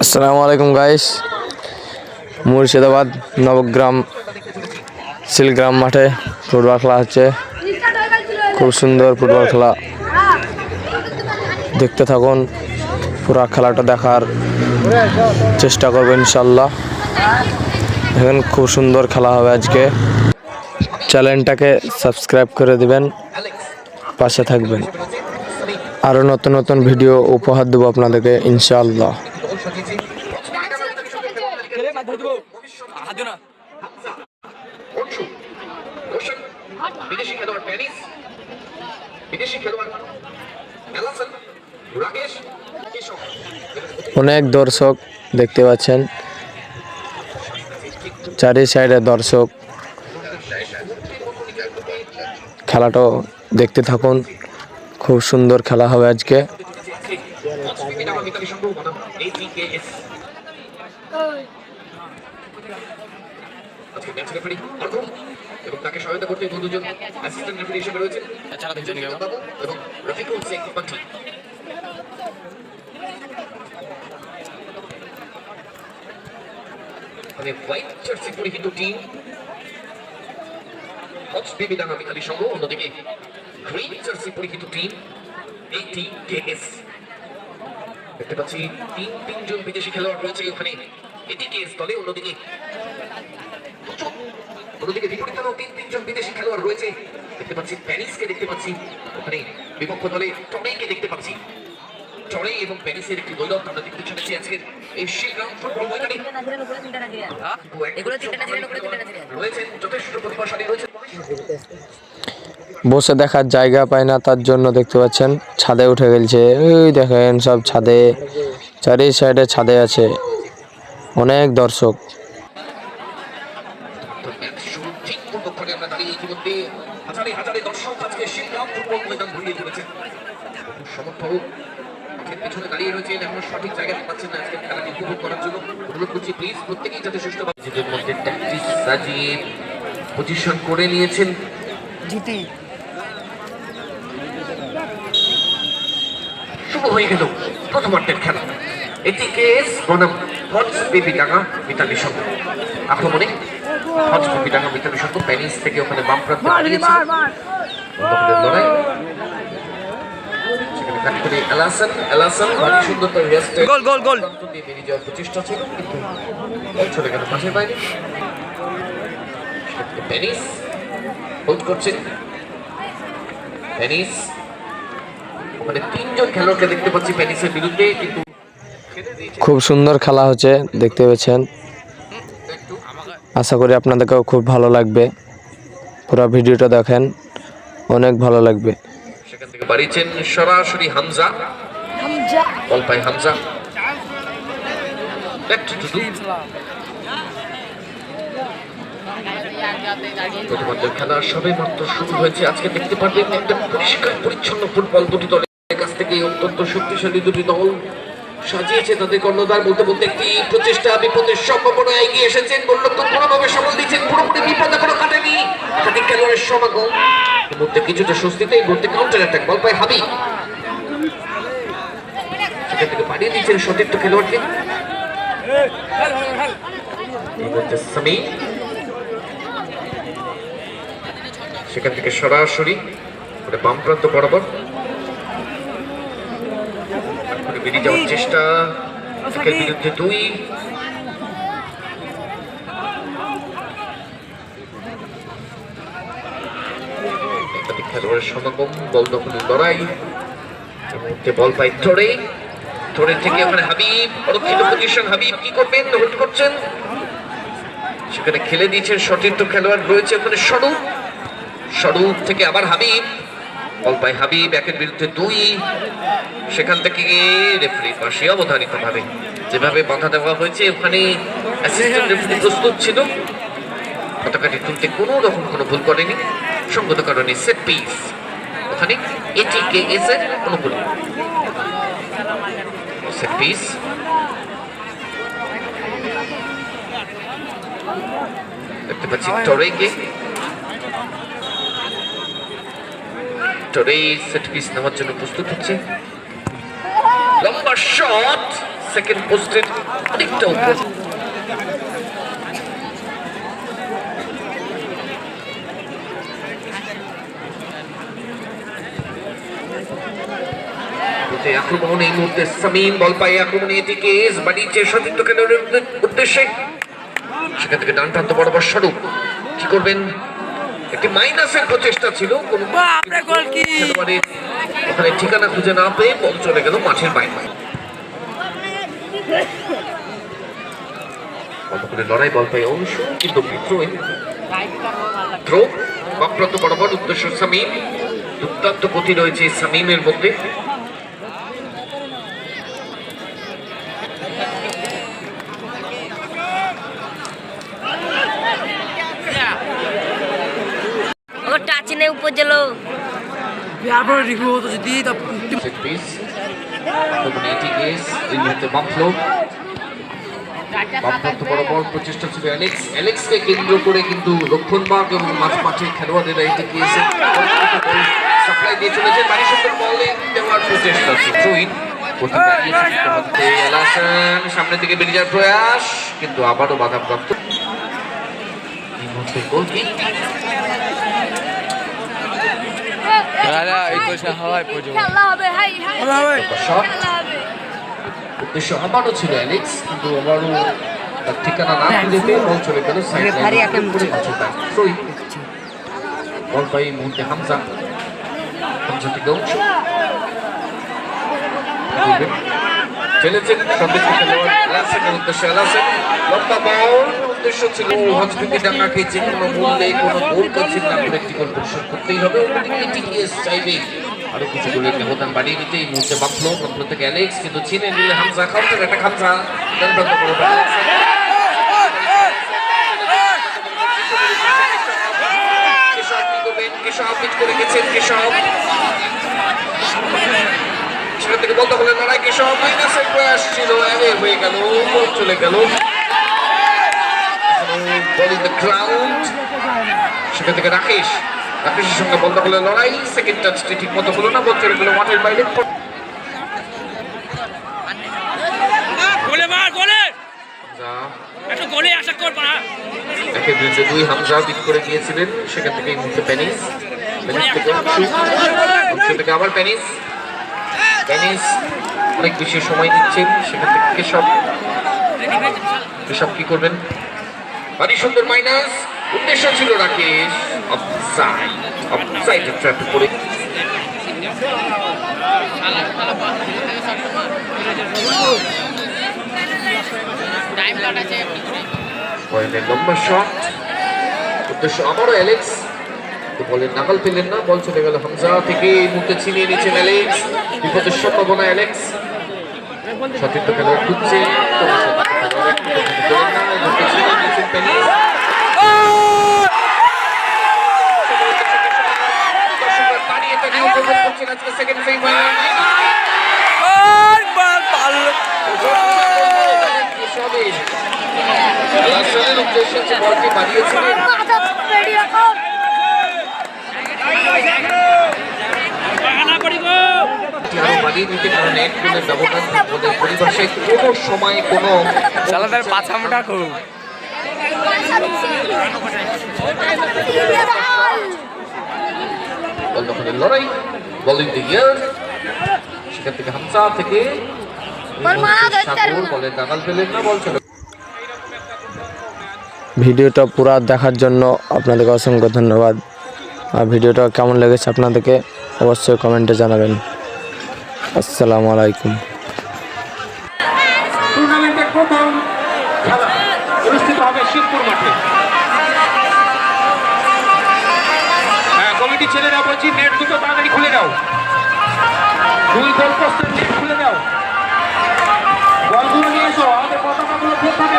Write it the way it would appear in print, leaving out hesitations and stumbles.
আসসালামু আলাইকুম গাইস, মুর্শিদাবাদ নবগ্রাম সিলগ্রাম মাঠে ফুটবল খেলা হচ্ছে। খুব সুন্দর ফুটবল খেলা, দেখতে থাকুন। পুরো খেলাটা দেখার চেষ্টা করবেন ইনশাল্লাহ। দেখেন খুব সুন্দর খেলা হবে আজকে। চ্যানেলটাকে সাবস্ক্রাইব করে দিবেন, পাশে থাকবেন। আরও নতুন নতুন ভিডিও উপহার দেবো আপনাদেরকে ইনশাআল্লাহ। অনেক দর্শক দেখতে পাচ্ছেন, চারি সাইডে দর্শক। খেলাটাও দেখতে থাকুন, খুব সুন্দর খেলা হবে আজকে। এবং তাকে সহায়তা করতে দুজন অ্যাসিস্ট্যান্ট রেফারি হিসেবে রয়েছেন এবং রফিকুল শেখ পাঠি। মানে হোয়াইট জার্সি পরিহিত টিম হজ বেবিডাঙ্গা মিতালি সংঘ, অন্যদিকে গ্রিন জার্সি পরিহিত টিম এটিকেএস। দেখতে পাচ্ছি তিনজন বিদেশি খেলোয়াড় রয়েছে ওখানে এটিকেএস দলে, অন্যদিকে বিপরীত দলেও তিনজন বিদেশি খেলোয়াড় রয়েছে। দেখতে পাচ্ছি প্যারিসকে, দেখতে পাচ্ছি ওখানে বিপক্ষ দলে টরেকে দেখতে পাচ্ছি। টরে এবং প্যারিসের একটি দৈরথ আমরা দেখতে চলেছি আজকের এই শিলগ্রাম ফুটবল ময়দানে। রয়েছেন যথেষ্ট প্রতিভাশালী রয়েছেন। বসে দেখার জায়গা পায় না, তার জন্য দেখতে পাচ্ছেন ছাদে উঠে গেছে। ওই দেখেন সব ছাদে, চারি সাইডে ছাদে আছে অনেক দর্শক। পিছনে দাঁড়িয়ে রয়েছেন, এখনো সঠিক জায়গায় পাচ্ছেন না আজকে খেলাটি উপভোগ করার জন্য। অনুরোধ করছি প্লিজ প্রত্যেকেই যাতে সুষ্ঠুভাবে নিজেদের মধ্যে ট্যাকটিক সাজিয়ে পজিশন করে নিয়েছেন। শুভ হয়ে গেল প্রথমার্ধের খেলা। এটিকেএস বনাম হজ বেবিডাঙ্গা মিতালি সংঘ। আক্রমণে হজ বেবিডাঙ্গা মিতালি সংঘ প্যারিস থেকে ওখানে বাম প্রান্তে দাঁড়িয়েছে। লড়াই প্রচেষ্টা ছিল, কিন্তু চলে গেল মাঠের বাইরে। প্যারিস হোল্ড করছে। প্যারিস মানে তিনজন খেলোয়াড়কে দেখতে পাচ্ছি প্যারিসের বিরুদ্ধে, কিন্তু খুব সুন্দর খেলা হচ্ছে দেখতে পাচ্ছেন। আশা করি আপনাদেরকেও খুব ভালো লাগবে। পুরো ভিডিওটা দেখেন, অনেক ভালো লাগবে। সেখান থেকে বাড়িয়েছেন সরাসরি হামজা, বল পায় হামজা। প্রথমার্ধের খেলা সবে মাত্র শুরু হয়েছে। আজকে দেখতে পারবেন একটা পরিষ্কার পরিচ্ছন্ন ফুটবল। দুটি দলের কাছ থেকে অত্যন্ত শক্তিশালী দুটি দল সাজিয়েছে তাদের কর্ণধার। বলতে বলতে একটি প্রচেষ্টা বিপদের সম্ভাবনা এগিয়ে এসেছেন। গোলরক্ষক কোনোভাবে সামাল দিচ্ছেন, পুরোপুরি বিপদ এখনো কাটেনি। একাধিক খেলোয়াড়ের সমাগম মধ্যে কিছুটা স্বস্তিতে এই মুহূর্তে কাউন্টার অ্যাটাক, বল পায় হাবিব। সেখান থেকে পাঠিয়ে দিচ্ছেন সতীর্থ খেলোয়াড়কে। সামি সেখান থেকে সরাসরি বাম প্রান্ত বরাবর বেরিয়ে যাওয়ার চেষ্টা, বিরুদ্ধে দুই। খেলোয়াড়ের সমাগম, বল দখলের লড়াই। বল পাই থরে, থরে থেকে ওখানে হাবিব, অরক্ষিত পজিশন। হাবিব কি করবেন, হোল্ড করছেন। সেখানে খেলে দিয়েছেন সতীর্থ খেলোয়াড় রয়েছে ওখানে স্বরূপ। স্বরূপ থেকে আবার হাবিব, বল পাই হাবিব, একের বিরুদ্ধে দুই। সেখান থেকে রেফারি পাশে অবধারিত ভাবে যেভাবে বাধা দেওয়া হয়েছে, ওখানে অ্যাসিস্ট্যান্ট রেফারি প্রস্তুত ছিল। পতাকাটি তুলতে কোনো রকম কোনো ভুল করেনি। সঙ্গত কারণে সেট পিস ওখানে এটিকেএস এর অনুকূলে। সেট পিস দেখতে পাচ্ছি টরেকে। টরে সেট পিস নেওয়ার জন্য প্রস্তুত হচ্ছে। লম্বা শট, সেকেন্ড পোস্টের অনেকটা উপর। আক্রমণ এই মুহূর্তে সামিম বল পায় আক্রমণে এটিকে বাড়িয়েছে সতীর্থ খেলোয়াড়ের উদ্দেশ্যে, সেখান থেকে ডান প্রান্ত বরাবর স্বরূপ কি করবেন, একটি মাইনাসের প্রচেষ্টা ছিল, কোন খেলোয়াড়ের ওখানে ঠিকানা খুঁজে না পেয়ে বল চলে গেল মাঠের বাইরে। লড়াই বল পায় অংশ কিন্তু থ্রো বামপ্রান্ত বরাবর উদ্দেশ্য সামিম, দুর্দান্ত গতি রয়েছে সামিমের মধ্যে। টাচিনে উপর গেল ব্যাপার রিভিউ হতো যদি বরাবর প্রচেষ্টা ছিল অ্যালেক্সকে কেন্দ্র করে, কিন্তু রক্ষণভাগ এবং মাঝমাঠের খেলোয়াড়েরা এটিকে সাপ্লাই দিয়ে চলেছে। বাড়ি সুন্দর বলে দেওয়ার প্রচেষ্টা সামনে থেকে বেরিয়ে যাওয়ার প্রয়াস, কিন্তু আবারও বাধাপ্রাপ্ত। এই মুহূর্তে গোলকিক উদ্দেশ্য আবারও ছিল অ্যালেক্স, কিন্তু আবারও তার ঠিকানা না খুঁজে পেয়ে বল চলে গেল বল পাই এই মুহূর্তে হামজা থেকে অংশ খেলেছেন সতীর্থ খেলোয়াড় এলাসেনের উদ্দেশ্যে। এলাসেন লম্বা বল, উদ্দেশ্য ছিল হজবিকে ডাঙ্গা খেয়েছে, কোনো মূল্যে কোনো গোল করছেন না করে একটি গোল পরিশোধ করতেই হবে। চাইবে আরো কিছু গোলের ব্যবধান বাড়িয়ে দিতে। এই মুহূর্তে বাঁকলো থেকে অ্যালেক্স, কিন্তু চিনে নিলে হামজা কাউন্টার একটা হামজা করে গেছেন কেশব, সেখান থেকে বলতে হলে লড়াই কেশব মাইনাসের প্রয়াস ছিল, হয়ে গেল বল চলে গেল গ্রাউন্ড। সেখান থেকে রাকেশের সঙ্গে বলতে হলে লড়াই, সেকেন্ড টাচটি ঠিক মতো হলো না, বল চলে গেল মাঠের বাইরে। দুই হামজা বিট করে গিয়েছিলেন, সেখান থেকে এই মুহূর্তে প্যানিস থেকে আবার প্যানিস অনেক বেশি সময় দিচ্ছেন, সেখান থেকে কেশব কি করবেন, ভারী সুন্দর মাইনাস, উদ্দেশ্য ছিল রাকেশ, অফসাইড ট্র্যাপে পড়ে লম্বা শট, উদ্দেশ্য আবারও অ্যালেক্স, বলের নাগাল পেলেন না, বল চলে গেল হামজা থেকে। এই মুহূর্তে ছিনিয়ে নিচ্ছেন অ্যালেক্স, বিপদের সম্ভাবনা অ্যালেক্স, সতীর্থ খেলোয়াড় খুঁজছে বলটি বাড়িয়েছিলেন। পরিভাষায় কোনো সময় কোনো লড়াই বলিং সেখান থেকে হামজা থেকে বলের নাগাল পেলেন না, বল চলে। ভিডিওটা পুরো দেখার জন্য আপনাদেরকে অসংখ্য ধন্যবাদ। আর ভিডিওটা কেমন লেগেছে আপনাদেরকে অবশ্যই কমেন্টে জানাবেন। আসসালামু আলাইকুম। টুর্নামেন্টের প্রথম খেলা অনুষ্ঠিত হবে শিবপুর মাঠে। কমিটি ছেলেরা বলছি, নেট দুটো তাড়াতাড়ি খুলে দাও, দুই গোল পোস্টের নেট খুলে দাও, বলগুলো নিয়ে এসো, আমাদের পতাকাগুলো খুব থাকে।